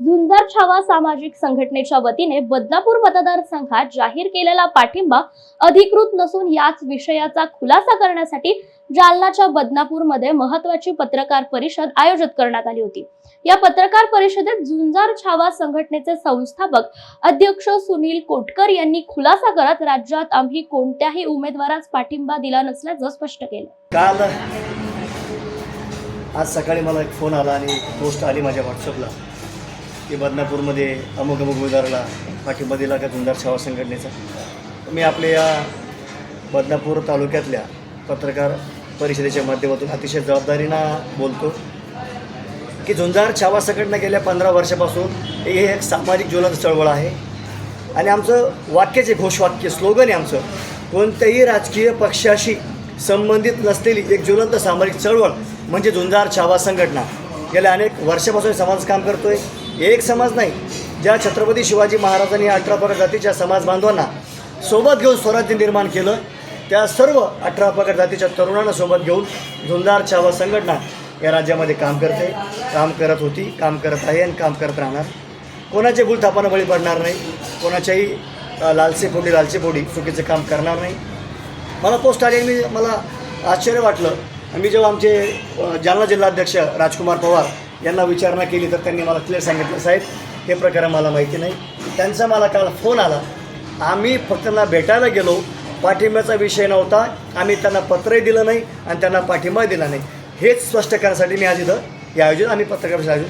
झुंजार छावा सामाजिक संघटनेच्या वतीने बदनापूर मतदारसंघात जाहीर केलेला पाठिंबा अधिकृत नसून याच विषयाचा खुलासा करण्यासाठी जालनाच्या बदनापूरमध्ये महत्त्वाची पत्रकार परिषद आयोजित करण्यात आली होती। या पत्रकार परिषदेत झुंजार छावा संघटनेचे संस्थापक अध्यक्ष सुनील कोटकर यांनी खुलासा करत राज्यात आम्ही कोणत्याही उमेदवारास पाठिंबा दिला नसल्याचं स्पष्ट केलं। काल आज सकाळी मला एक फोन आला आणि पोस्ट आली माझ्या व्हॉट्सअपला की बदनापूरमध्ये अमुक उमेदवाराला पाठिंबा दिला का झुंजार छावा संघटनेचा। मी आपल्या या बदनापूर तालुक्यातल्या पत्रकार परिषदेच्या माध्यमातून अतिशय जबाबदारीनं बोलतो की झुंजार छावा संघटना गेल्या 15 वर्षापासून हे एक सामाजिक ज्वलंत चळवळ आहे आणि आमचं वाक्याचे घोषवाक्य स्लोगन आहे आमचं, कोणत्याही राजकीय पक्षाशी संबंधित नसलेली एक ज्वलंत सामाजिक चळवळ म्हणजे झुंजार छावा संघटना। गेल्या अनेक वर्षापासून समाज काम करतोय। एक समाज नाही, ज्या छत्रपती शिवाजी महाराजांनी 18 पगड जातीच्या समाज बांधवांना सोबत घेऊन स्वराज्य निर्माण केलं, त्या सर्व 18 पगड जातीच्या तरुणांना सोबत घेऊन झुंजार छावा संघटना या राज्यामध्ये काम करते, काम करत होती, काम करत आहे आणि काम करत राहणार। कोणाचे भूलथापानं बळी पडणार नाही, कोणाच्याही लालसेपोटी चुकीचं काम करणार नाही। मला पोस्ट आली आणि मला आश्चर्य वाटलं। मी जेव्हा आमचे जालना जिल्हाध्यक्ष राजकुमार पवार यांना विचारणा केली तर त्यांनी मला क्लिअर सांगितलं, साहेब हे प्रकार मला माहिती नाही। त्यांचा मला काल फोन आला, आम्ही फक्त त्यांना भेटायला गेलो, पाठिंब्याचा विषय नव्हता, आम्ही त्यांना पत्रही दिलं नाही आणि त्यांना पाठिंबा दिला नाही। हेच स्पष्ट करण्यासाठी मी आज इथं हे आयोजन आम्ही पत्रकार परिषद